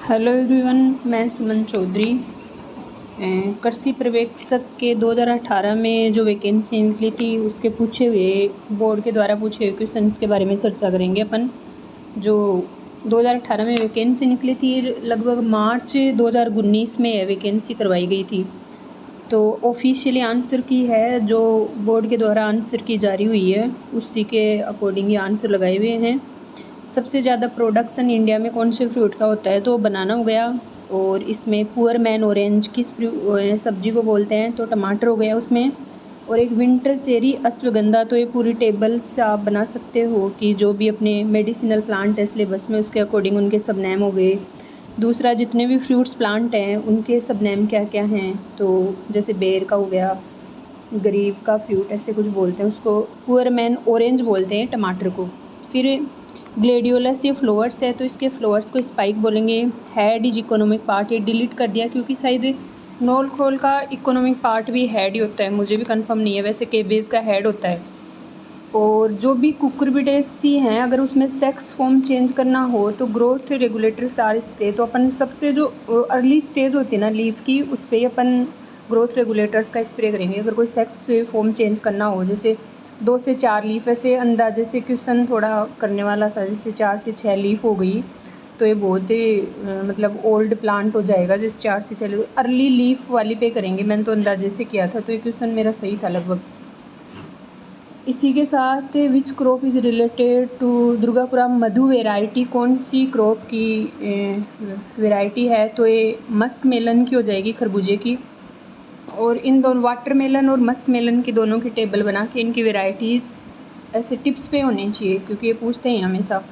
Hello everyone, मैं सुमन चौधरी। कृषि पर्यवेक्षक के 2018 में जो वैकेंसी निकली थी उसके पूछे हुए बोर्ड के द्वारा पूछे हुए क्वेश्चंस के बारे में चर्चा करेंगे अपन। जो 2018 में वैकेंसी निकली थी लगभग मार्च 2019 में वैकेंसी करवाई गई थी। तो ऑफिशियली आंसर की है जो बोर्ड के द्वारा आंसर की जारी हुई है उसी के अकॉर्डिंग ये आंसर लगाए हुए हैं। सबसे ज़्यादा प्रोडक्शन इंडिया में कौन से फ्रूट का होता है? तो बनाना हो गया। और इसमें पुअर मैन ऑरेंज किस सब्जी को बोलते हैं? तो टमाटर हो गया उसमें। और एक विंटर चेरी अश्वगंधा। तो ये पूरी टेबल से आप बना सकते हो कि जो भी अपने मेडिसिनल प्लांट है सिलेबस में उसके अकॉर्डिंग उनके सब नेम हो गए। दूसरा, जितने भी फ्रूट्स प्लांट हैं उनके सब नेम क्या क्या हैं? तो जैसे बेर का हो गया, गरीब का फ्रूट ऐसे कुछ बोलते हैं उसको, पुअर मैन ऑरेंज बोलते हैं टमाटर को। फिर ग्लेडियोलस ये फ्लावर्स है तो इसके फ्लावर्स को स्पाइक बोलेंगे। हेड इज इकोनॉमिक पार्ट, ये डिलीट कर दिया क्योंकि शायद नोल खोल का इकोनॉमिक पार्ट भी हेड ही होता है, मुझे भी कंफर्म नहीं है, वैसे केबेज का हेड होता है। और जो भी कुकुरबिटेसी हैं अगर उसमें सेक्स फॉर्म चेंज करना हो तो ग्रोथ रेगुलेटर सार स्प्रे। तो अपन सबसे जो अर्ली स्टेज होती है ना लीफ की उस पर अपन ग्रोथ रेगुलेटर्स का स्प्रे करेंगे अगर कोई सेक्स फॉर्म चेंज करना हो। जैसे 2 से 4 लीफ, ऐसे अंदाजे से क्वेश्चन थोड़ा करने वाला था, जैसे 4 से 6 लीफ हो गई तो ये बहुत ही मतलब ओल्ड प्लांट हो जाएगा। जैसे 4 से 6 अर्ली लीफ वाली पे करेंगे, मैंने तो अंदाजे से किया था तो ये क्वेश्चन मेरा सही था लगभग। इसी के साथ which crop is related to Durgapura Madhu variety, कौन सी क्रॉप की वेराइटी है? तो ये मस्क मेलन की हो जाएगी, खरबूजे की। और इन दोनों वाटरमेलन और मस्क मेलन की दोनों की टेबल बना के इनकी वेराइटीज़ ऐसे टिप्स पे होनी चाहिए क्योंकि ये पूछते हैं हमेशा।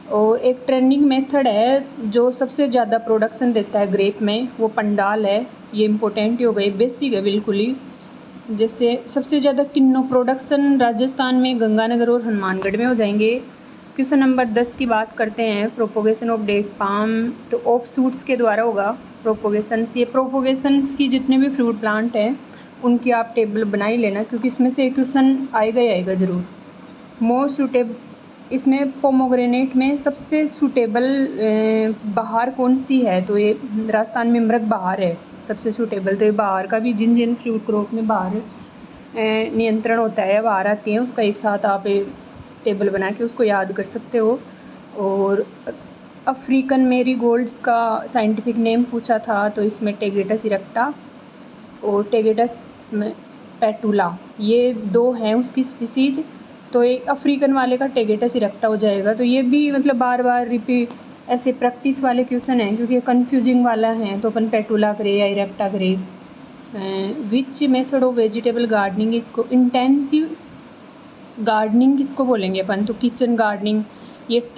और एक ट्रेंडिंग मेथड है जो सबसे ज़्यादा प्रोडक्शन देता है ग्रेप में, वो पंडाल है। ये इम्पोर्टेंट हो गई, बेसिक है बिल्कुल ही। जैसे सबसे ज़्यादा किन्नों प्रोडक्शन राजस्थान में गंगानगर और हनुमानगढ़ में हो जाएंगे। क्वेश्चन नंबर 10 की बात करते हैं, प्रोपोगेशन ऑफ डेट पाम। तो ऑफ सूट्स के द्वारा होगा प्रोपोगेशंस। ये प्रोपोगेशंस की जितने भी फ्रूट प्लांट हैं उनकी आप टेबल बना ही लेना क्योंकि इसमें से एक क्वेश्चन आएगा ही आएगा ज़रूर। मोस्ट सूटेबल, इसमें पोमोग्रेनेट में सबसे सूटेबल बहार कौन सी है? तो ये राजस्थान में मृग बहार है सबसे सूटेबल। तो ये बहार का भी जिन जिन फ्रूट क्रॉप में बहार नियंत्रण होता है, बहार आती हैं, उसका एक साथ आप टेबल बना के उसको याद कर सकते हो। और अफ्रीकन मेरीगोल्ड्स का साइंटिफिक नेम पूछा था तो इसमें टेगेटस इरेक्टा और टेगेटस पेटुला, ये 2 हैं उसकी स्पीसीज। तो एक अफ्रीकन वाले का टेगेटस इरेक्टा हो जाएगा। तो ये भी मतलब बार बार रिपीट ऐसे प्रैक्टिस वाले क्वेश्चन हैं क्योंकि कन्फ्यूजिंग वाला है तो अपन पेटुला करें या इरेक्टा करें। Which method of vegetable gardening, इसको इंटेंसिव गार्डनिंग किसको बोलेंगे अपन? तो किचन गार्डनिंग। ये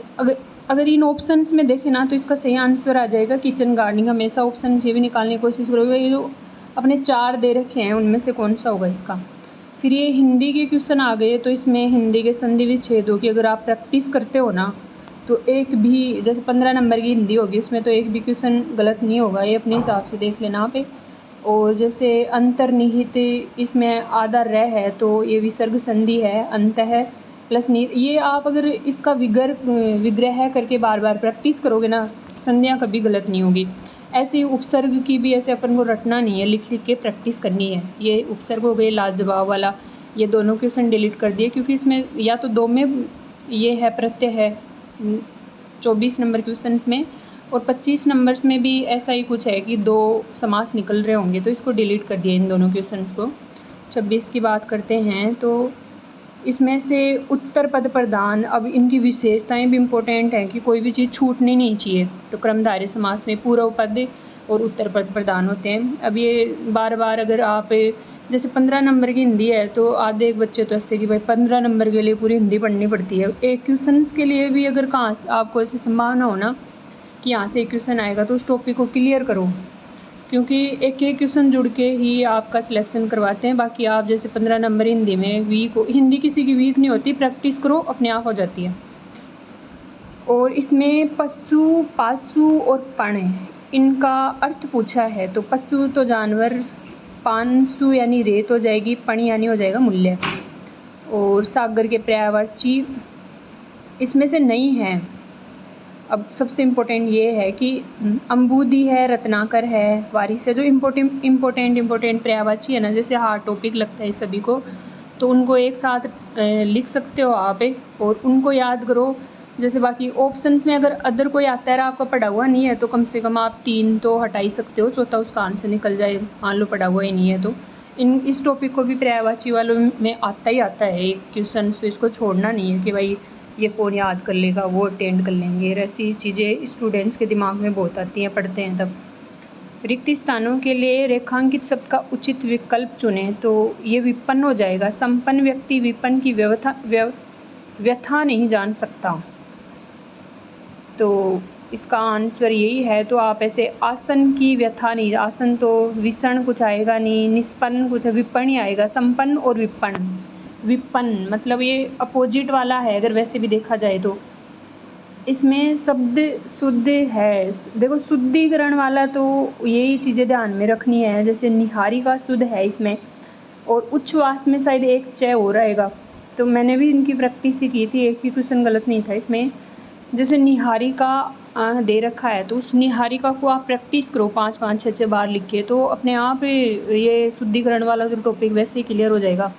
अगर इन ऑप्शंस में देखें ना तो इसका सही आंसर आ जाएगा किचन गार्डनिंग। हमेशा ऑप्शन ये भी निकालने की कोशिश करोगे, ये जो अपने 4 दे रखे हैं उनमें से कौन सा होगा इसका। फिर ये हिंदी के क्वेश्चन आ गए तो इसमें हिंदी के संधि विच्छेदों की अगर आप प्रैक्टिस करते हो ना तो एक भी, जैसे 15 नंबर की हिंदी होगी उसमें तो एक भी क्वेश्चन गलत नहीं होगा, ये अपने हिसाब से देख लेना आप। और जैसे अंतर्निहित, इसमें आधा रह है तो ये विसर्ग संधि है, अंतः प्लस निहित। ये आप अगर इसका विग्रह करके बार बार प्रैक्टिस करोगे ना संधियाँ कभी गलत नहीं होगी। ऐसे ही उपसर्ग की भी ऐसे अपन को रटना नहीं है, लिख लिख के प्रैक्टिस करनी है। ये उपसर्ग हो गए लाजवाब वाला, ये दोनों क्वेश्चन डिलीट कर दिए क्योंकि इसमें या तो 2 में ये है प्रत्यय है 24 नंबर क्वेश्चन में, और 25 नंबर्स में भी ऐसा ही कुछ है कि 2 समास निकल रहे होंगे तो इसको डिलीट कर दिया इन दोनों क्वेश्चंस को। 26 की बात करते हैं तो इसमें से उत्तर पद प्रधान, अब इनकी विशेषताएं भी इम्पोर्टेंट हैं कि कोई भी चीज़ छूटनी नहीं चाहिए। तो क्रमधारय समास में पूर्व पद और उत्तर पद प्रधान होते हैं। अब ये बार बार अगर आप जैसे 15 नंबर की हिंदी है तो आधे एक बच्चे तो ऐसे कि भाई 15 नंबर के लिए पूरी हिंदी पढ़नी पड़ती है। एक क्वेश्चन के लिए भी अगर कहाँ आपको ऐसी संभावना हो ना कि यहाँ से एक क्वेश्चन आएगा तो उस टॉपिक को क्लियर करो क्योंकि एक एक क्वेश्चन जुड़ के ही आपका सिलेक्शन करवाते हैं। बाकी आप जैसे 15 नंबर हिंदी में वीक हो, हिंदी किसी की वीक नहीं होती, प्रैक्टिस करो अपने आप हो जाती है। और इसमें पशु, पासु और पण, इनका अर्थ पूछा है तो पशु तो जानवर, पांसु यानी रेत हो जाएगी, पण यानी हो जाएगा मूल्य। और सागर के पर्यायवाची इसमें से नहीं है अब सबसे इम्पोर्टेंट ये है कि अंबुदी है, रत्नाकर है, वारिस है, जो इम्पोर्टेंट पर्यायवाची है ना, जैसे हार्ड टॉपिक लगता है सभी को, तो उनको एक साथ लिख सकते हो आप और उनको याद करो। जैसे बाकी ऑप्शंस में अगर अदर कोई आता है और आपका पढ़ा हुआ नहीं है तो कम से कम आप 3 तो हटा ही सकते हो, चौथा उसका आंसर निकल जाए, मान लो पढ़ा हुआ ही नहीं है तो। इस टॉपिक को भी पर्यायवाची वालों में आता ही आता है एक क्वेश्चन, तो इसको छोड़ना नहीं है कि भाई ये कौन याद कर लेगा, वो अटेंड कर लेंगे। ऐसी चीज़ें स्टूडेंट्स के दिमाग में बहुत आती हैं, पढ़ते हैं तब। रिक्त स्थानों के लिए रेखांकित शब्द का उचित विकल्प चुनें, तो ये विपन्न हो जाएगा। संपन्न व्यक्ति विपन्न की व्यथा नहीं जान सकता, तो इसका आंसर यही है। तो आप ऐसे आसन की व्यथा नहीं, आसन तो विषण कुछ आएगा नहीं, निष्पन्न कुछ, विपन्न ही आएगा। संपन्न और विपन्न मतलब ये अपोजिट वाला है अगर वैसे भी देखा जाए तो। इसमें शब्द शुद्ध है, देखो शुद्धिकरण वाला तो यही चीज़ें ध्यान में रखनी है। जैसे निहारिका शुद्ध है इसमें, और उच्छ्वास में शायद एक चय हो रहेगा, तो मैंने भी इनकी प्रैक्टिस ही की थी, एक भी क्वेश्चन गलत नहीं था इसमें। जैसे निहारिका दे रखा है तो उस निहारिका को आप प्रैक्टिस करो 5-5, 6-6 बार लिख के, तो अपने आप ये शुद्धिकरण वाला जो टॉपिक वैसे ही क्लियर हो जाएगा।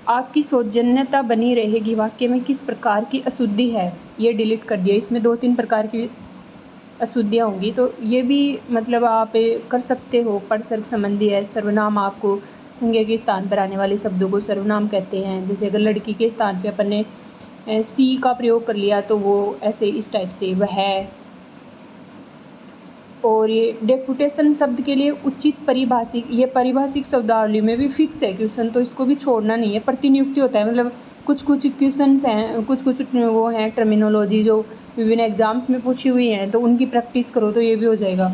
आपकी सौजन्यता बनी रहेगी। वाक्य में किस प्रकार की अशुद्धि है, ये डिलीट कर दिया। इसमें 2-3 प्रकार की अशुद्धियाँ होंगी, तो ये भी मतलब आप कर सकते हो। परसर्ग संबंधी है, सर्वनाम आपको संज्ञा के स्थान पर आने वाले शब्दों को सर्वनाम कहते हैं। जैसे अगर लड़की के स्थान पे अपन ने सी का प्रयोग कर लिया तो वो ऐसे इस टाइप से वह है। और ये डेपुटेशन शब्द के लिए उचित परिभाषिक, ये परिभाषिक शब्दावली में भी फिक्स है क्वेश्चन, तो इसको भी छोड़ना नहीं है। प्रतिनियुक्ति होता है, मतलब कुछ क्वेश्चन हैं, कुछ वो हैं टर्मिनोलॉजी जो विभिन्न एग्जाम्स में पूछी हुई हैं, तो उनकी प्रैक्टिस करो तो ये भी हो जाएगा।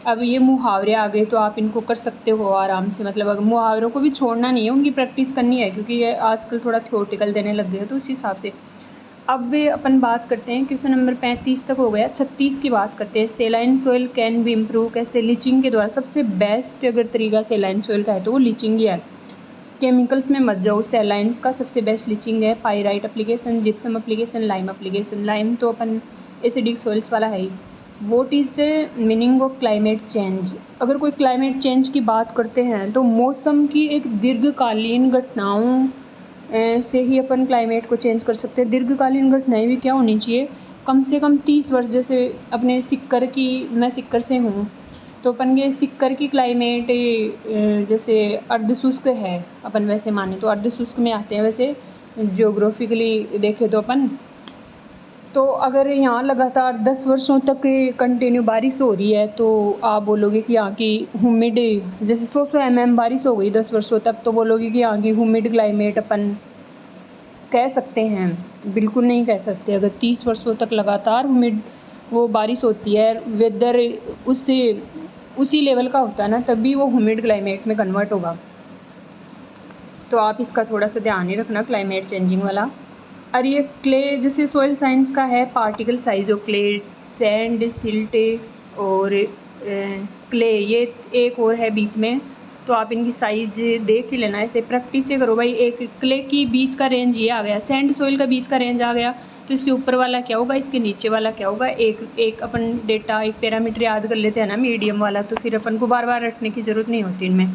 अब ये मुहावरे आ गए तो आप इनको कर सकते हो आराम से, मतलब अगर मुहावरों को भी छोड़ना नहीं है, उनकी प्रैक्टिस करनी है, क्योंकि ये आजकल थोड़ा थ्योरेटिकल देने लग गए हैं, तो उस हिसाब से। अब अपन बात करते हैं, क्वेश्चन नंबर 35 तक हो गया। 36 की बात करते हैं। सेलाइन सोइल कैन बी इम्प्रूव, कैसे? लीचिंग के द्वारा। सबसे बेस्ट अगर तरीका सेलाइन सोइल का है तो वो लीचिंग ही है। केमिकल्स में मत जाओ, सेलाइंस का सबसे बेस्ट लीचिंग है। Pyrite application, gypsum application, lime application. Lime तो अपन एसिडिक सोइल्स वाला है ही। What is the meaning of climate change? अगर कोई क्लाइमेट चेंज की बात करते हैं तो मौसम की एक दीर्घकालीन घटनाओं से ही अपन क्लाइमेट को चेंज कर सकते हैं। दीर्घकालीन घटनाएं भी क्या होनी चाहिए? कम से कम 30 वर्ष। जैसे अपने सिक्कर की, मैं सिक्कर से हूँ, तो अपन के सिक्कर की क्लाइमेट जैसे अर्धशुष्क है, अपन वैसे माने तो अर्धशुष्क में आते हैं वैसे जियोग्राफिकली देखें तो अपन। तो अगर यहाँ लगातार 10 वर्षों तक कंटिन्यू बारिश हो रही है तो आप बोलोगे कि यहाँ की ह्यूमिड, जैसे 100 mm बारिश हो गई 10 वर्षों तक, तो बोलोगे कि यहाँ की ह्यूमिड क्लाइमेट अपन कह सकते हैं? बिल्कुल नहीं कह सकते। अगर 30 वर्षों तक लगातार ह्यूमिड वो बारिश होती है, वेदर उससे उसी लेवल का होता है ना, तभी वो ह्यूमिड क्लाइमेट में कन्वर्ट होगा। तो आप इसका थोड़ा सा ध्यान ही रखना, क्लाइमेट चेंजिंग वाला। और ये क्ले, जैसे सॉइल साइंस का है, particle size of clay, sand, silt और क्ले, ये एक और है बीच में, तो आप इनकी साइज देख ही लेना। ऐसे प्रैक्टिस से करो भाई। एक क्ले की बीच का रेंज ये आ गया, सैंड सॉइल का बीच का रेंज आ गया, तो इसके ऊपर वाला क्या होगा, इसके नीचे वाला क्या होगा। एक अपन डेटा, एक पैरामीटर याद कर लेते हैं ना, मीडियम वाला, तो फिर अपन को बार बार रटने की ज़रूरत नहीं होती इनमें।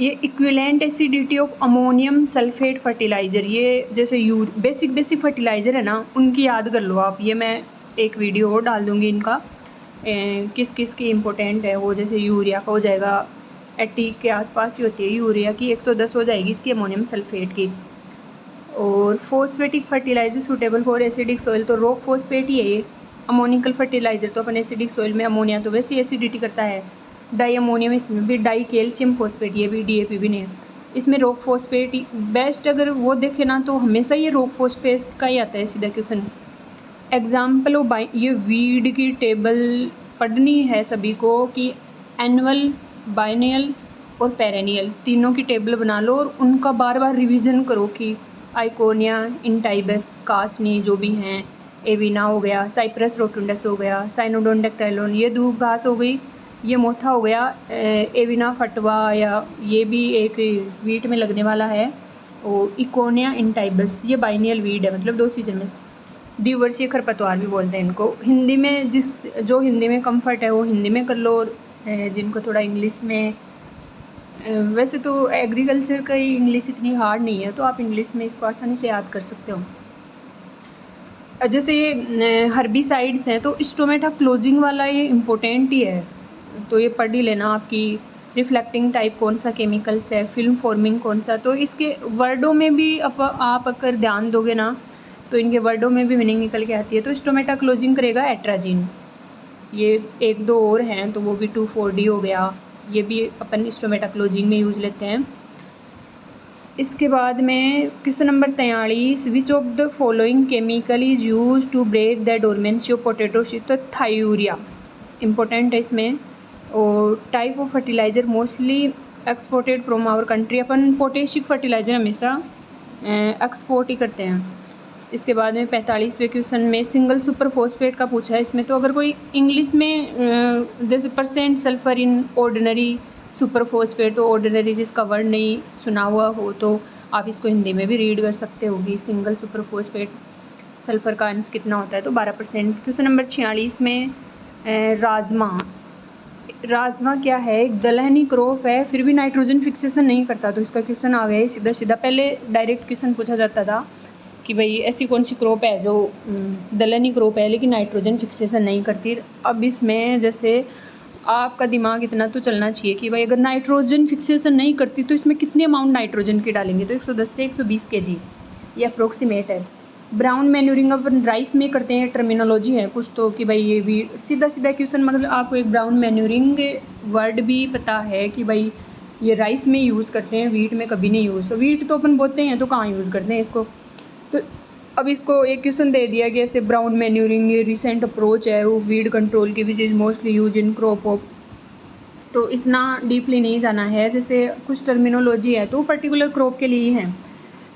ये equivalent acidity of ammonium sulphate fertiliser, ये जैसे बेसिक फर्टिलाइज़र है ना, उनकी याद कर लो आप। ये मैं एक वीडियो और डाल दूँगी इनका, किस किस की इम्पोर्टेंट है वो। जैसे यूरिया का हो जाएगा 80 के आसपास ही होती है, यूरिया की 110 हो जाएगी इसकी, अमोनियम सल्फेट की। और phosphatic fertiliser suitable for acidic soil, तो रॉक फॉस्फेट ही है ये। अमोनिकल फर्टिलाइज़र तो अपन एसिडिक सॉइल में, अमोनिया तो वैसे एसिडिटी करता है। डाई अमोनियम, इसमें भी डाई कैल्शियम फॉस्फेट, ये भी DAP भी नहीं है इसमें। रॉक फॉस्फेट बेस्ट, अगर वो देखे ना तो हमेशा ये रॉक फॉस्फेट का ही आता है सीधा क्वेश्चन। एग्जाम्पल ऑफ ये वीड की टेबल पढ़नी है सभी को, कि एनुअल, बाइनियल और पेरेनियल तीनों की टेबल बना लो और उनका बार बार रिवीजन करो कि आइकोनिया, इंटाइबस, कासनी जो भी हैं, एविना हो गया, साइप्रस रोटुंडस हो गया, साइनोडोन डेक्टाइलोन, ये दूब घास हो गई, ये मोथा हो गया, एविना फटवा, या ये भी एक वीट में लगने वाला है, और इकोनिया इंटाइबस, ये बाइनियल वीड है, मतलब 2 सीजन में। द्विवर्षीय खरपतवार भी बोलते हैं इनको। हिंदी में जो हिंदी में कंफर्ट है वो हिंदी में कर लो, और जिनको थोड़ा इंग्लिश में, वैसे तो एग्रीकल्चर का ही इंग्लिश इतनी हार्ड नहीं है, तो आप इंग्लिश में इसको आसानी से याद कर सकते हो। जैसे ये हर्बिसाइड्स हैं, तो स्टोमेटा क्लोजिंग वाला ये इम्पोर्टेंट ही है, तो ये पढ़ ही लेना। आपकी रिफ्लेक्टिंग टाइप कौन सा केमिकल्स है, फिल्म फॉर्मिंग कौन सा, तो इसके वर्डों में भी आप अगर ध्यान दोगे ना तो इनके वर्डों में भी मीनिंग निकल के आती है। तो स्टोमेटा क्लोजिंग करेगा एट्राजीन्स। ये एक दो और हैं, तो वो भी 2,4-D हो गया, ये भी अपन स्टोमेटा क्लोजिंग में यूज़ लेते हैं। इसके बाद में question number 43, which of the following chemical is use to break the dormancy of potato seed, तो थायूरिया इम्पोर्टेंट है इसमें। और type of fertilizer mostly exported from our country, अपन पोटेशिक फर्टिलाइज़र हमेशा एक्सपोर्ट ही करते हैं। इसके बाद में 45वें क्वेश्चन में सिंगल सुपर फॉस्फेट का पूछा है इसमें, तो अगर कोई इंग्लिश में जैसे percent sulphur in ordinary super phosphate, तो ऑर्डिनरी जिसका वर्ड नहीं सुना हुआ हो तो आप इसको हिंदी में भी रीड कर सकते होगी। सिंगल सुपर फॉस्फेट सल्फर का अंश कितना होता है, तो 12%। क्वेश्चन नंबर 46 में राजमा क्या है, एक दलहनी क्रॉप है, फिर भी नाइट्रोजन फिक्सेशन नहीं करता, तो इसका क्वेश्चन आ गया है सीधा सीधा। पहले डायरेक्ट क्वेश्चन पूछा जाता था कि भाई ऐसी कौन सी क्रॉप है जो दलहनी क्रॉप है लेकिन नाइट्रोजन फिक्सेशन नहीं करती। अब इसमें जैसे आपका दिमाग इतना तो चलना चाहिए कि भाई अगर नाइट्रोजन फिक्सेशन नहीं करती तो इसमें कितने अमाउंट नाइट्रोजन की डालेंगे, तो 110 से 120 kg, ये अप्रोक्सीमेट है। ब्राउन मैन्यूरिंग अपन राइस में करते हैं, टर्मिनोलॉजी है कुछ तो कि भाई ये भी सीधा सीधा क्वेश्चन, मतलब आपको एक ब्राउन मैन्यूरिंग वर्ड भी पता है कि भाई ये राइस में यूज़ करते हैं, वीट में कभी नहीं यूज़। वीट तो अपन बोते हैं तो कहाँ यूज़ करते हैं इसको। तो अब इसको एक क्वेश्चन दे दिया कि ऐसे ब्राउन मैन्यूरिंग ये रिसेंट अप्रोच है वो वीड कंट्रोल की, which is mostly use in crop of, तो इतना डीपली नहीं जाना है। जैसे कुछ टर्मिनोलॉजी है तो पर्टिकुलर क्रॉप के लिए ही है।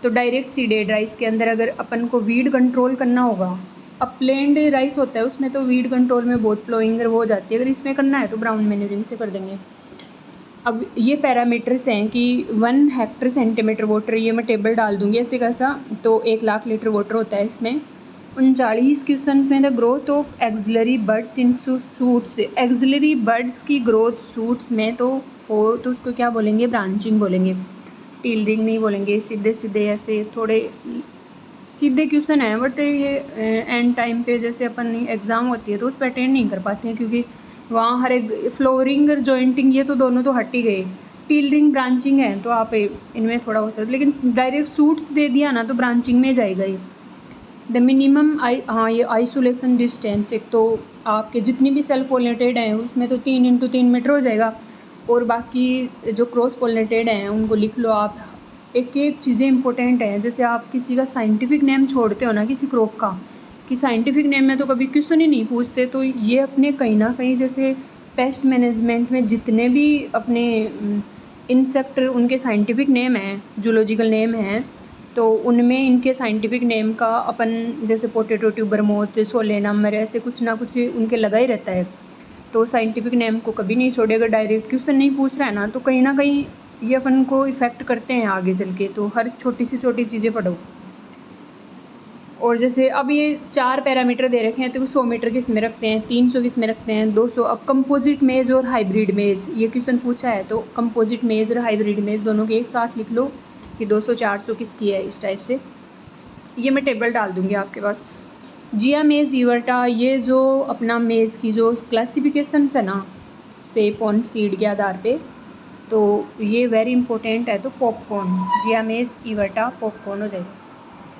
तो डायरेक्ट सीडेड राइस के अंदर अगर अपन को वीड कंट्रोल करना होगा, अपलैंड राइस होता है उसमें तो वीड कंट्रोल में बहुत फ्लोइंग वो हो जाती है, अगर इसमें करना है तो ब्राउन मैन्यूरिंग से कर देंगे। अब ये पैरामीटर्स हैं कि 1 हेक्टर सेंटीमीटर वाटर, ये मैं टेबल डाल दूँगी ऐसे कैसा, तो 1 लाख लीटर वाटर होता है इसमें। 39 क्वेश्चन में the growth of axillary birds in suits, axillary birds की ग्रोथ सूट्स में तो हो तो उसको क्या बोलेंगे, ब्रांचिंग बोलेंगे, टीलरिंग नहीं बोलेंगे। सीधे सीधे ऐसे थोड़े सीधे क्वेश्चन है, बट ये एंड टाइम पे जैसे अपन एग्ज़ाम होती है तो उस पर अटेंड नहीं कर पाते हैं, क्योंकि वहाँ हर एक फ्लोरिंग और जॉइंटिंग ये तो दोनों तो हट ही गए, टीलरिंग ब्रांचिंग है तो आप इनमें थोड़ा हो सकता है, लेकिन डायरेक्ट सूट्स दे दिया ना तो ब्रांचिंग में जाएगा ये। द मिनिमम हाँ ये आइसोलेशन डिस्टेंस, एक तो आपके जितनी भी सेल्फ पोलिनेटेड हैं उसमें तो 3x3 मीटर हो जाएगा, और बाकी जो क्रॉस पोलिनेटेड हैं उनको लिख लो आप। एक एक चीज़ें इंपॉर्टेंट हैं, जैसे आप किसी का साइंटिफिक नेम छोड़ते हो ना किसी क्रॉप का, कि साइंटिफिक नेम में तो कभी क्वेश्चन ही नहीं पूछते, तो ये अपने कहीं ना कहीं जैसे पेस्ट मैनेजमेंट में जितने भी अपने इंसेक्ट उनके साइंटिफिक नेम हैं, जूलॉजिकल नेम हैं, तो उनमें इनके साइंटिफिक नेम का अपन जैसे पोटैटो ट्यूबरमोथ, सोलेनम, ऐसे कुछ ना कुछ उनके लगा ही रहता है, तो साइंटिफिक नेम को कभी नहीं छोड़े। अगर डायरेक्ट क्वेश्चन नहीं पूछ रहा है ना तो कहीं ना कहीं ये अपन को इफ़ेक्ट करते हैं आगे चल के, तो हर छोटी सी छोटी चीज़ें पढ़ो। और जैसे अब ये 4 पैरामीटर दे रखे हैं, तो 100 मीटर किस में रखते हैं, 300 किस में रखते हैं, 200। अब कंपोजिट मेज और हाइब्रिड मेज ये क्वेश्चन पूछा है, तो कंपोजिट मेज और हाइब्रिड मेज दोनों के एक साथ लिख लो कि 200-400 किसकी है, इस टाइप से। ये मैं टेबल डाल दूँगी आपके पास। जिया मेज यूवर्टा, ये जो अपना मेज की जो क्लासिफिकेशंस है ना सेप ऑन सीड के आधार पे, तो ये वेरी इंपॉर्टेंट है। तो पॉपकॉर्न, जिया मेज यूवर्टा पॉपकॉर्न हो जाएगा।